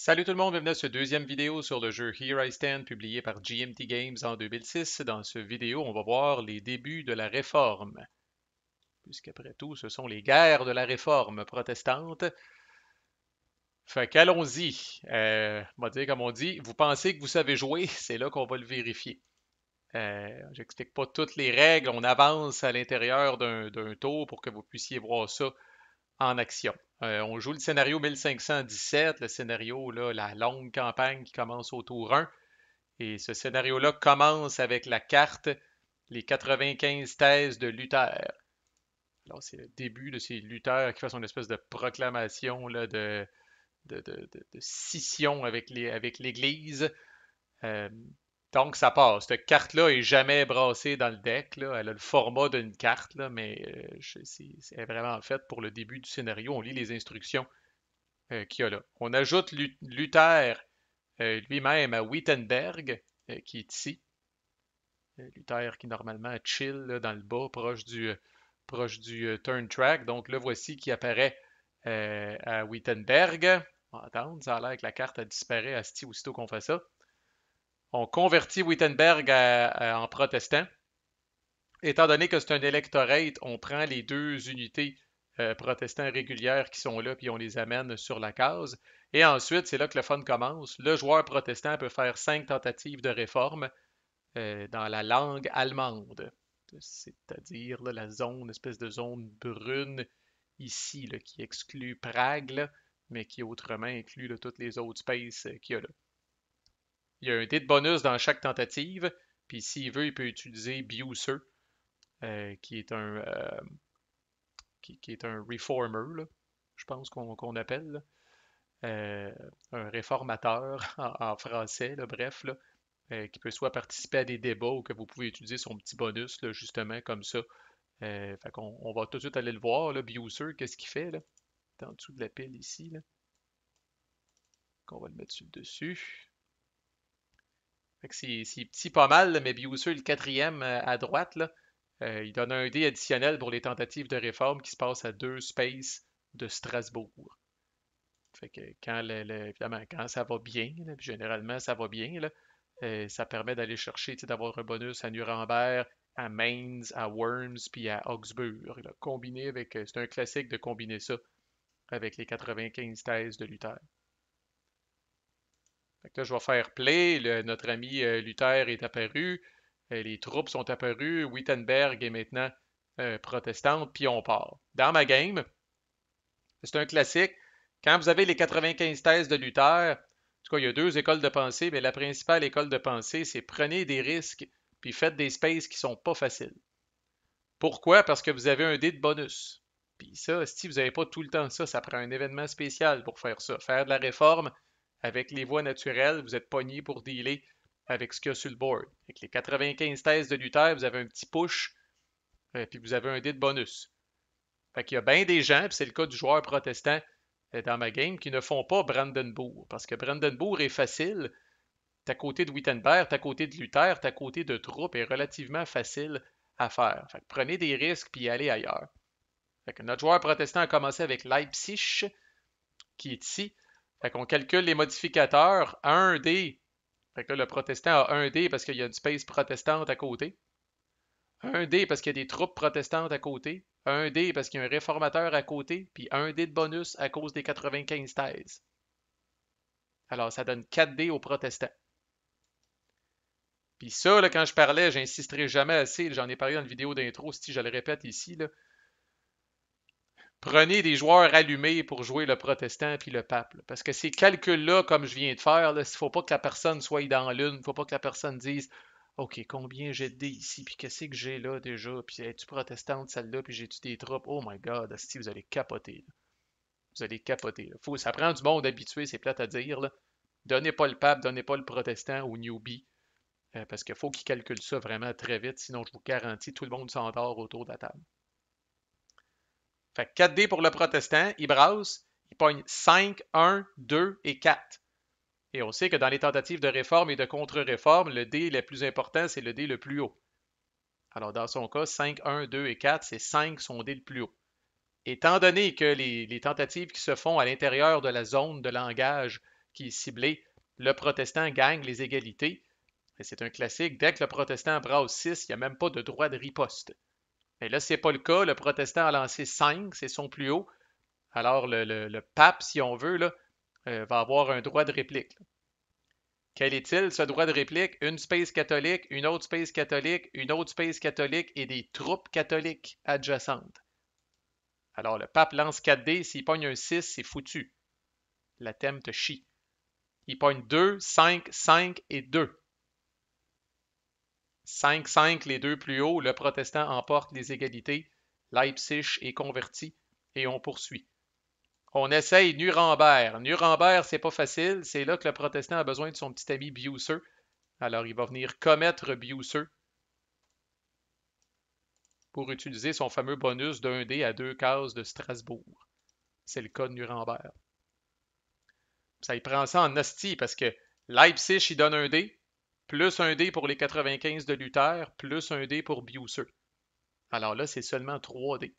Salut tout le monde, bienvenue à cette deuxième vidéo sur le jeu Here I Stand publié par GMT Games en 2006. Dans cette vidéo, on va voir les débuts de la Réforme, puisqu'après tout, ce sont les guerres de la Réforme protestante. Fait qu'allons-y. On va dire comme on dit, vous pensez que vous savez jouer, c'est là qu'on va le vérifier. J'explique pas toutes les règles, on avance à l'intérieur d'un tour pour que vous puissiez voir ça en action. On joue le scénario 1517, le scénario, là, la longue campagne qui commence au tour 1. Et ce scénario-là commence avec la carte Les 95 thèses de Luther. Alors, c'est le début de ces Luther qui fait son espèce de proclamation là, de scission avec l'Église. Euh, donc, ça passe. Cette carte-là est jamais brassée dans le deck. Là. Elle a le format d'une carte, là, mais c'est vraiment fait pour le début du scénario. On lit les instructions qu'il y a là. On ajoute Luther lui-même à Wittenberg, qui est ici. Luther qui normalement chill là, dans le bas, proche du turn track. Donc le voici qui apparaît à Wittenberg. On va attendre, ça a l'air que la carte a disparu à aussitôt qu'on fait ça. On convertit Wittenberg en protestant. Étant donné que c'est un electorate, on prend les deux unités protestants régulières qui sont là, puis on les amène sur la case. Et ensuite, c'est là que le fun commence. Le joueur protestant peut faire 5 tentatives de réforme dans la langue allemande, c'est-à-dire là, la zone, espèce de zone brune ici, là, qui exclut Prague, là, mais qui autrement inclut là, toutes les autres spaces qu'il y a là. Il y a un dé de bonus dans chaque tentative, puis s'il veut, il peut utiliser Bucer, qui est un reformer, là, je pense qu'on appelle, là. Un réformateur en français, là, bref, là, qui peut soit participer à des débats ou que vous pouvez utiliser son petit bonus, là, justement, comme ça. Fait qu'on on va tout de suite aller le voir, là, Bucer, qu'est-ce qu'il fait, là? C'est en dessous de la pile ici, là. Qu'on va le mettre sur le dessus. Fait que c'est petit pas mal, là, mais Bucer, le quatrième à droite, là, il donne un dé additionnel pour les tentatives de réforme qui se passent à 2 spaces de Strasbourg. Fait que évidemment, quand ça va bien, là, puis généralement ça va bien, là, ça permet d'aller chercher, d'avoir un bonus à Nuremberg, à Mainz, à Worms, puis à Augsbourg. Là, combiné avec, c'est un classique de combiner ça avec les 95 thèses de Luther. Fait que là, je vais faire play. Notre ami Luther est apparu. Les troupes sont apparues. Wittenberg est maintenant protestante, puis on part. Dans ma game, c'est un classique. Quand vous avez les 95 thèses de Luther, en tout cas, il y a deux écoles de pensée, mais la principale école de pensée, c'est prenez des risques puis faites des spaces qui sont pas faciles. Pourquoi? Parce que vous avez un dé de bonus. Puis ça, si vous n'avez pas tout le temps ça, ça prend un événement spécial pour faire ça. Faire de la réforme avec les voies naturelles, vous êtes pogné pour dealer avec ce qu'il y a sur le board. Avec les 95 thèses de Luther, vous avez un petit push, puis vous avez un dé de bonus. Fait qu'il y a bien des gens, puis c'est le cas du joueur protestant dans ma game, qui ne font pas Brandenburg. Parce que Brandenburg est facile. T'es à côté de Wittenberg, t'es à côté de Luther, t'es à côté de troupes, est relativement facile à faire. Fait que prenez des risques puis allez ailleurs. Fait que notre joueur protestant a commencé avec Leipzig, qui est ici. Fait qu'on calcule les modificateurs. 1D. Fait que là, le protestant a 1D parce qu'il y a une space protestante à côté. 1D parce qu'il y a des troupes protestantes à côté. 1D parce qu'il y a un réformateur à côté. Puis 1D de bonus à cause des 95 thèses. Alors, ça donne 4D aux protestants. Puis ça, là, quand je parlais, j'insisterai jamais assez. J'en ai parlé dans une vidéo d'intro, si je le répète ici. Là. Prenez des joueurs allumés pour jouer le protestant puis le pape. Là. Parce que ces calculs-là, comme je viens de faire, il ne faut pas que la personne soit dans l'une. Il ne faut pas que la personne dise OK, combien j'ai de dés ici, puis qu'est-ce que j'ai là déjà, puis es-tu protestante celle-là, puis j'ai-tu des troupes? Oh my god, si vous allez capoter. Là. Vous allez capoter. Là. Ça prend du monde habitué, c'est plate à dire. Là. Donnez pas le pape, donnez pas le protestant au newbie. Parce qu'il faut qu'ils calculent ça vraiment très vite, sinon je vous garantis, tout le monde s'endort autour de la table. Fait que 4D pour le protestant, il brasse, il pogne 5, 1, 2 et 4. Et on sait que dans les tentatives de réforme et de contre-réforme, le D le plus important, c'est le D le plus haut. Alors dans son cas, 5, 1, 2 et 4, c'est 5 son D le plus haut. Étant donné que les tentatives qui se font à l'intérieur de la zone de langage qui est ciblé. Le protestant gagne les égalités. C'est un classique. Dès que le protestant brasse 6, il n'y a même pas de droit de riposte. Mais là, ce n'est pas le cas. Le protestant a lancé 5, c'est son plus haut. Alors, le pape, si on veut, là, va avoir un droit de réplique. Quel est-il, ce droit de réplique? Une space catholique, une autre space catholique, une autre space catholique et des troupes catholiques adjacentes. Alors, le pape lance 4D. S'il pogne un 6, c'est foutu. La thème te chie. Il pogne 2, 5, 5 et 2. 5, 5, les deux plus hauts. Le protestant emporte les égalités. Leipzig est converti et on poursuit. On essaye Nuremberg. Nuremberg, c'est pas facile. C'est là que le protestant a besoin de son petit ami Bucer. Alors, il va venir commettre Bucer pour utiliser son fameux bonus d'un dé à 2 cases de Strasbourg. C'est le cas de Nuremberg. Ça, il prend ça en hostie parce que Leipzig, il donne un dé, plus un dé pour les 95 de Luther, plus un dé pour Bucer. Alors là, c'est seulement 3 dés.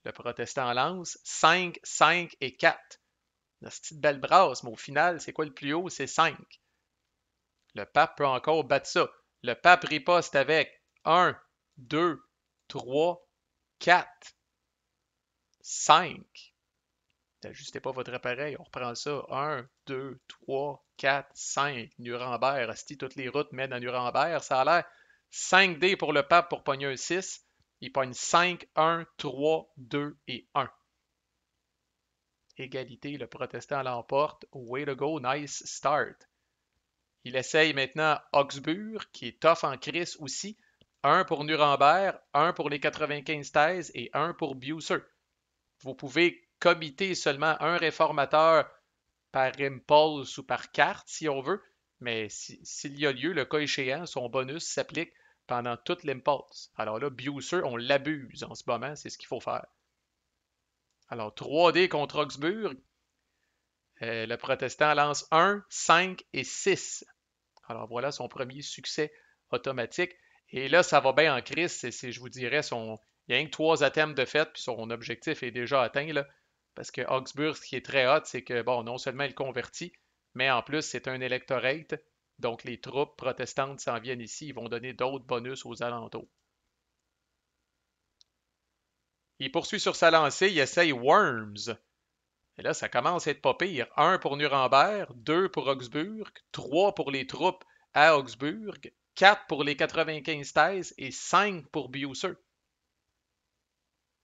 Le protestant lance 5, 5 et 4. La petite belle brasse, mais au final, c'est quoi le plus haut? C'est 5. Le pape peut encore battre ça. Le pape riposte avec 1, 2, 3, 4, 5. N'ajustez pas votre appareil, on reprend ça. 1, 2, 3, 4, 5. Nuremberg, asti, toutes les routes mènent à Nuremberg. Ça a l'air 5 dés pour le pape pour pogner un 6. Il pogne 5, 1, 3, 2 et 1. Égalité, le protestant l'emporte. Way to go, nice start. Il essaye maintenant Augsbourg, qui est tough en crise aussi. 1 pour Nuremberg, 1 pour les 95 thèses et 1 pour Bucer. Vous pouvez commiter seulement un réformateur par impulse ou par carte, si on veut, mais s'il y a lieu, le cas échéant, son bonus s'applique pendant toute l'impulse. Alors là, Bucer, on l'abuse en ce moment, c'est ce qu'il faut faire. Alors, 3D contre Augsbourg. Le protestant lance 1, 5 et 6. Alors voilà son premier succès automatique. Et là, ça va bien en crise. Je vous dirais, il y a rien que 3 atomes de fait, puis son objectif est déjà atteint. Là, parce que Augsbourg, ce qui est très hot, c'est que, bon, non seulement il convertit, mais en plus, c'est un électorate. Donc, les troupes protestantes s'en viennent ici. Ils vont donner d'autres bonus aux alentours. Il poursuit sur sa lancée. Il essaye Worms. Et là, ça commence à être pas pire. 1 pour Nuremberg, 2 pour Augsbourg, 3 pour les troupes à Augsbourg, 4 pour les 95 thèses et 5 pour Bucer.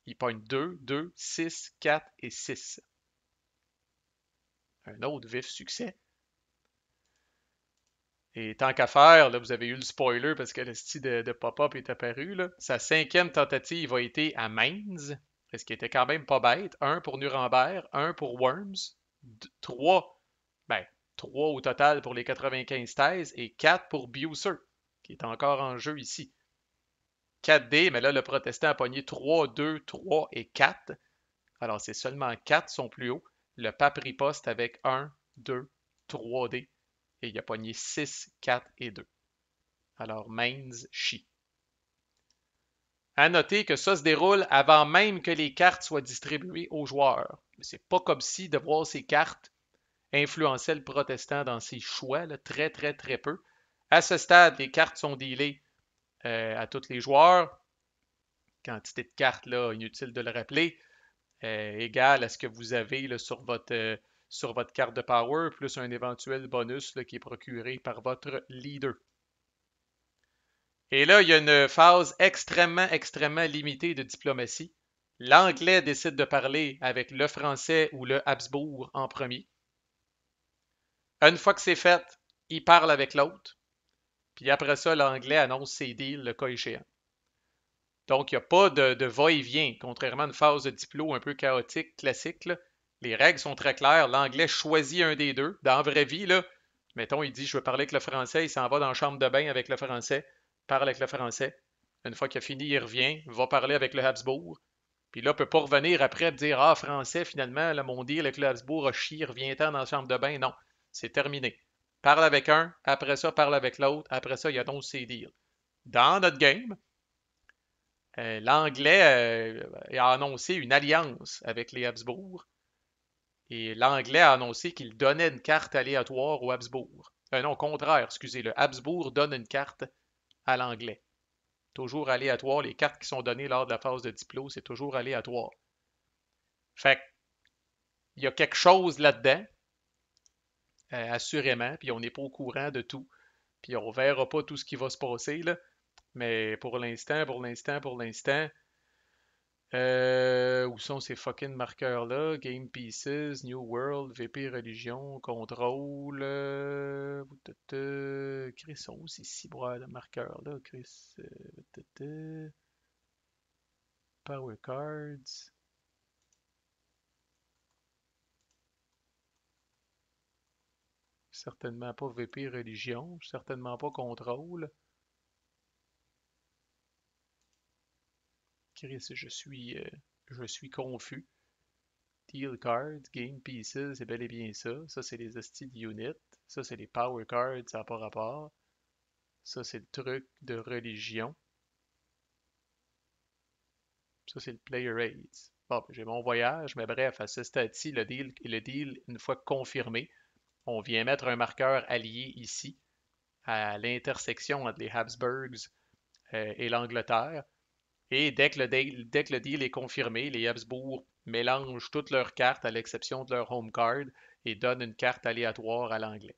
Il pogne 2, 2, 6, 4 et 6. Un autre vif succès. Et tant qu'à faire, là, vous avez eu le spoiler parce que le style de pop-up est apparu. Là. Sa 5e tentative a été à Mainz, ce qui était quand même pas bête. 1 pour Nuremberg, 1 pour Worms, 3, ben, 3 au total pour les 95 thèses et 4 pour Bucer, qui est encore en jeu ici. 4D, mais là, le protestant a pogné 3, 2, 3 et 4. Alors, c'est seulement 4 sont plus hauts. Le pape riposte avec 1, 2, 3D. Et il a pogné 6, 4 et 2. Alors, Mainz chie. À noter que ça se déroule avant même que les cartes soient distribuées aux joueurs. C'est pas comme si de voir ces cartes influençait le protestant dans ses choix, là, très, très, très peu. À ce stade, les cartes sont dealées à tous les joueurs. Quantité de cartes, là, inutile de le rappeler, égale à ce que vous avez là, sur votre carte de power, plus un éventuel bonus là, qui est procuré par votre leader. Et là, il y a une phase extrêmement, extrêmement limitée de diplomatie. L'anglais décide de parler avec le français ou le Habsbourg en premier. Une fois que c'est fait, il parle avec l'autre. Puis après ça, l'anglais annonce ses deals, le cas échéant. Donc, il n'y a pas de va-et-vient, contrairement à une phase de diplo un peu chaotique, classique. Là. Les règles sont très claires. L'anglais choisit un des deux. Dans la vraie vie, là, mettons, il dit je veux parler avec le français, il s'en va dans la chambre de bain avec le français, parle avec le français. Une fois qu'il a fini, il revient, va parler avec le Habsbourg. Puis là, il ne peut pas revenir après et dire ah, français, finalement, là, mon deal avec le Habsbourg a chié, reviens-t'en dans la chambre de bain. Non, c'est terminé. Parle avec un, après ça, parle avec l'autre, après ça, il annonce ses deals. Dans notre game, l'anglais a annoncé une alliance avec les Habsbourg. Et l'Anglais a annoncé qu'il donnait une carte aléatoire au Habsbourg. Non, au contraire, excusez, le Habsbourg donne une carte à l'Anglais. Toujours aléatoire. Les cartes qui sont données lors de la phase de diplôme, c'est toujours aléatoire. Fait qu'il y a quelque chose là-dedans, assurément, puis on n'est pas au courant de tout. Puis on verra pas tout ce qui va se passer, là. Mais pour l'instant, où sont ces fucking marqueurs-là? Game Pieces, New World, VP Religion, Contrôle. Chris, sont où ces ciboires de marqueurs-là? Chris. Power Cards. Certainement pas VP Religion. Certainement pas Contrôle. Chris, je suis confus. Deal Cards, Game Pieces, c'est bel et bien ça. Ça, c'est les hosties de unit. Ça, c'est les Power Cards, ça n'a pas rapport. Ça, c'est le truc de religion. Ça, c'est le Player Aids. Bon, ben, j'ai mon voyage, mais bref, à ce stade-ci, le deal, une fois confirmé, on vient mettre un marqueur allié ici, à l'intersection entre les Habsburgs et l'Angleterre. Et dès que le deal est confirmé, les Habsbourg mélangent toutes leurs cartes à l'exception de leur home card et donnent une carte aléatoire à l'anglais.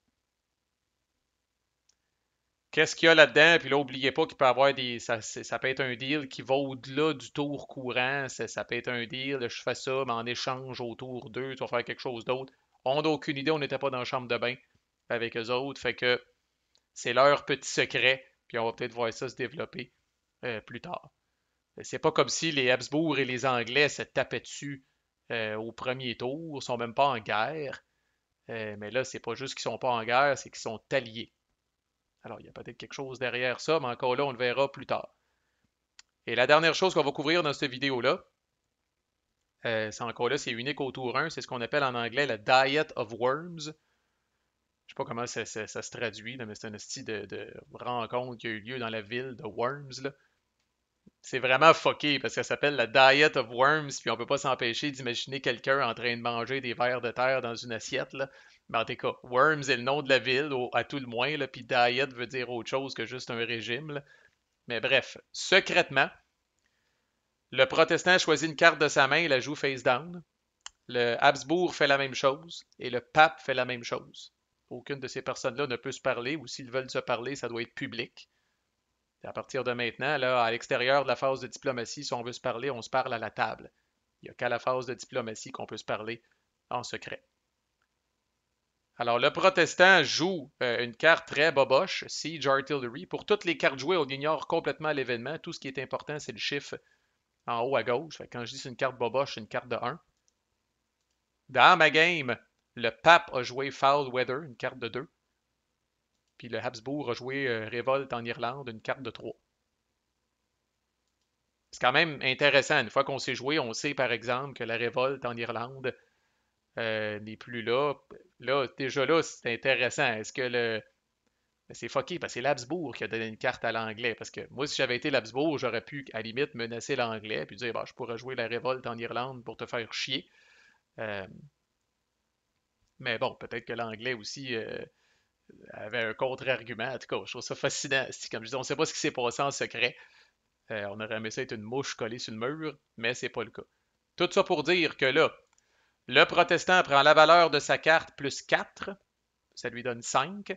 Qu'est-ce qu'il y a là-dedans? Puis là, n'oubliez pas qu'il peut y avoir des. Ça peut être un deal qui va au-delà du tour courant. Ça peut être un deal, je fais ça, mais en échange au tour 2, tu vas faire quelque chose d'autre. On n'a aucune idée, on n'était pas dans la chambre de bain avec eux autres. Fait que c'est leur petit secret. Puis on va peut-être voir ça se développer plus tard. C'est pas comme si les Habsbourg et les Anglais se tapaient dessus au premier tour, ils sont même pas en guerre. Mais là, c'est pas juste qu'ils sont pas en guerre, c'est qu'ils sont alliés. Alors, il y a peut-être quelque chose derrière ça, mais encore là, on le verra plus tard. Et la dernière chose qu'on va couvrir dans cette vidéo-là, c'est encore là, c'est unique au tour 1, c'est ce qu'on appelle en anglais la Diet of Worms. Je sais pas comment ça se traduit, là, mais c'est un style de rencontre qui a eu lieu dans la ville de Worms. Là. C'est vraiment fucké parce que ça s'appelle la Diet of Worms, puis on peut pas s'empêcher d'imaginer quelqu'un en train de manger des vers de terre dans une assiette. Là. Mais en tout cas, Worms est le nom de la ville, à tout le moins, là, puis Diet veut dire autre chose que juste un régime. Là. Mais bref, secrètement, le protestant choisit une carte de sa main et la joue face down. Le Habsbourg fait la même chose et le pape fait la même chose. Aucune de ces personnes-là ne peut se parler ou s'ils veulent se parler, ça doit être public. Et à partir de maintenant, là, à l'extérieur de la phase de diplomatie, si on veut se parler, on se parle à la table. Il n'y a qu'à la phase de diplomatie qu'on peut se parler en secret. Alors, le protestant joue une carte très boboche, Siege Artillery. Pour toutes les cartes jouées, on ignore complètement l'événement. Tout ce qui est important, c'est le chiffre en haut à gauche. Fait que quand je dis c'est une carte boboche, c'est une carte de 1. Dans ma game, le pape a joué Foul Weather, une carte de 2. Puis le Habsbourg a joué Révolte en Irlande, une carte de 3. C'est quand même intéressant. Une fois qu'on s'est joué, on sait par exemple que la révolte en Irlande n'est plus là. Là, déjà là, c'est intéressant. Est-ce que le. C'est fucké parce que c'est l'Habsbourg qui a donné une carte à l'anglais. Parce que moi, si j'avais été l'Habsbourg, j'aurais pu, à la limite, menacer l'anglais puis dire bah, je pourrais jouer la révolte en Irlande pour te faire chier. Euh, mais bon, peut-être que l'anglais aussi avait un contre-argument. En tout cas, je trouve ça fascinant. Comme je dis, on ne sait pas ce qui s'est passé en secret. On aurait aimé ça être une mouche collée sur le mur, mais c'est pas le cas. Tout ça pour dire que là, le protestant prend la valeur de sa carte plus 4, ça lui donne 5.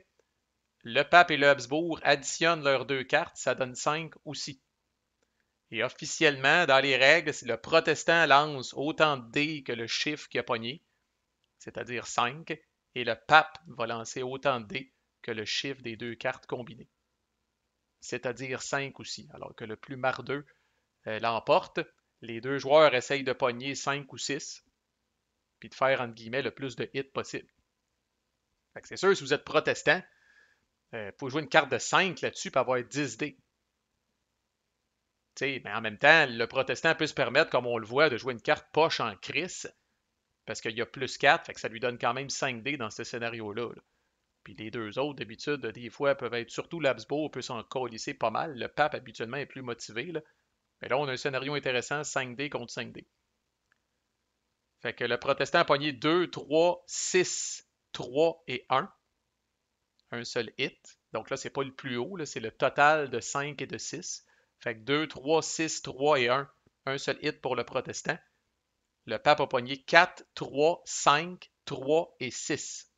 Le pape et le Habsbourg additionnent leurs deux cartes, ça donne 5 aussi. Et officiellement, dans les règles, si le protestant lance autant de dés que le chiffre qu'il a pogné, c'est-à-dire 5, et le pape va lancer autant de dés que le chiffre des deux cartes combinées, c'est-à-dire 5 aussi, alors que le plus mardeux l'emporte. Les deux joueurs essayent de pogner 5 ou 6, puis de faire, entre guillemets, le plus de hits possible. C'est sûr, si vous êtes protestant, il faut jouer une carte de 5 là-dessus pour avoir 10 dés. Mais en même temps, le protestant peut se permettre, comme on le voit, de jouer une carte poche en crise, parce qu'il y a plus 4, fait que ça lui donne quand même 5 dés dans ce scénario-là. Là. Puis les deux autres, d'habitude, des fois, peuvent être, surtout l'Habsbourg peut s'en colisser pas mal. Le pape, habituellement, est plus motivé. Là. Mais là, on a un scénario intéressant, 5 dés contre 5 dés. Fait que le protestant a pogné 2, 3, 6, 3 et 1. Un seul hit. Donc là, c'est pas le plus haut, c'est le total de 5 et de 6. Fait que 2, 3, 6, 3 et 1. Un seul hit pour le protestant. Le pape a pogné 4, 3, 5, 3 et 6.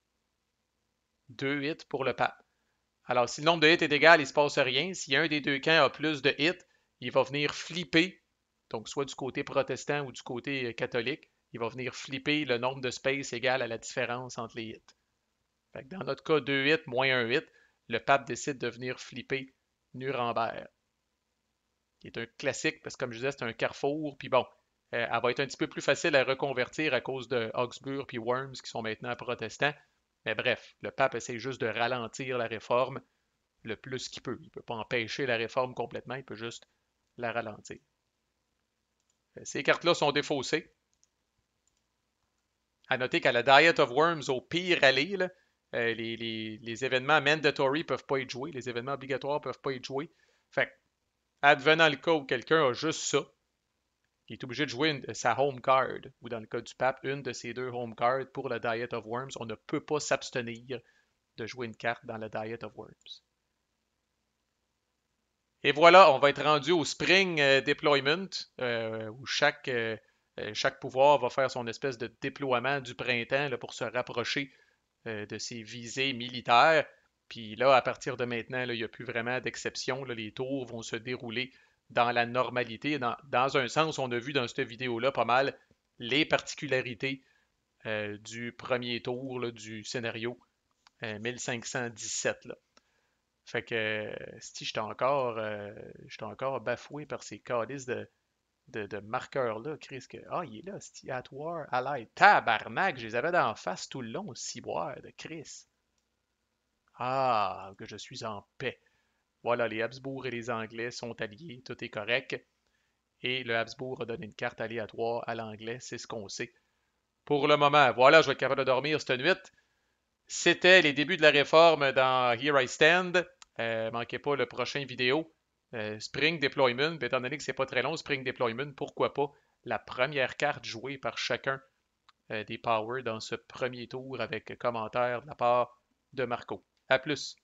2 hits pour le pape. Alors, si le nombre de hits est égal, il ne se passe rien. Si un des deux camps a plus de hits, il va venir flipper, donc soit du côté protestant ou du côté catholique, il va venir flipper le nombre de space égal à la différence entre les hits. Fait que dans notre cas, 2 hits moins 1 hit, le pape décide de venir flipper Nuremberg, qui est un classique parce que, comme je disais, c'est un carrefour. Puis bon, elle va être un petit peu plus facile à reconvertir à cause de Augsbourg puis Worms qui sont maintenant protestants. Mais bref, le pape essaie juste de ralentir la réforme le plus qu'il peut. Il ne peut pas empêcher la réforme complètement, il peut juste la ralentir. Ces cartes-là sont défaussées. À noter qu'à la Diet of Worms, au pire aller, là, les événements mandatory ne peuvent pas être joués, les événements obligatoires ne peuvent pas être joués. Fait advenant le cas où quelqu'un a juste ça, il est obligé de jouer sa home card, ou dans le cas du pape, une de ses deux home cards pour la Diet of Worms. On ne peut pas s'abstenir de jouer une carte dans la Diet of Worms. Et voilà, on va être rendu au Spring Deployment, où chaque pouvoir va faire son espèce de déploiement du printemps là, pour se rapprocher de ses visées militaires. Puis là, à partir de maintenant, là, il n'y a plus vraiment d'exception. Les tours vont se dérouler dans la normalité. Dans un sens, on a vu dans cette vidéo-là pas mal les particularités du premier tour là, du scénario 1517. Là. Fait que si j'étais encore bafoué par ces calices de marqueurs-là, Chris, que il est là, Sti, at war, allied. Tabarnak, je les avais d'en face tout le long, ciboire de Chris. Ah, que je suis en paix. Voilà, les Habsbourg et les Anglais sont alliés, tout est correct. Et le Habsbourg a donné une carte aléatoire à l'anglais, c'est ce qu'on sait. Pour le moment, voilà, je vais être capable de dormir cette nuit. C'était les débuts de la réforme dans Here I Stand. Manquez pas le prochain vidéo. Spring Deployment, étant donné que c'est pas très long, Spring Deployment, pourquoi pas la première carte jouée par chacun des Powers dans ce premier tour avec commentaire de la part de Marco. À plus!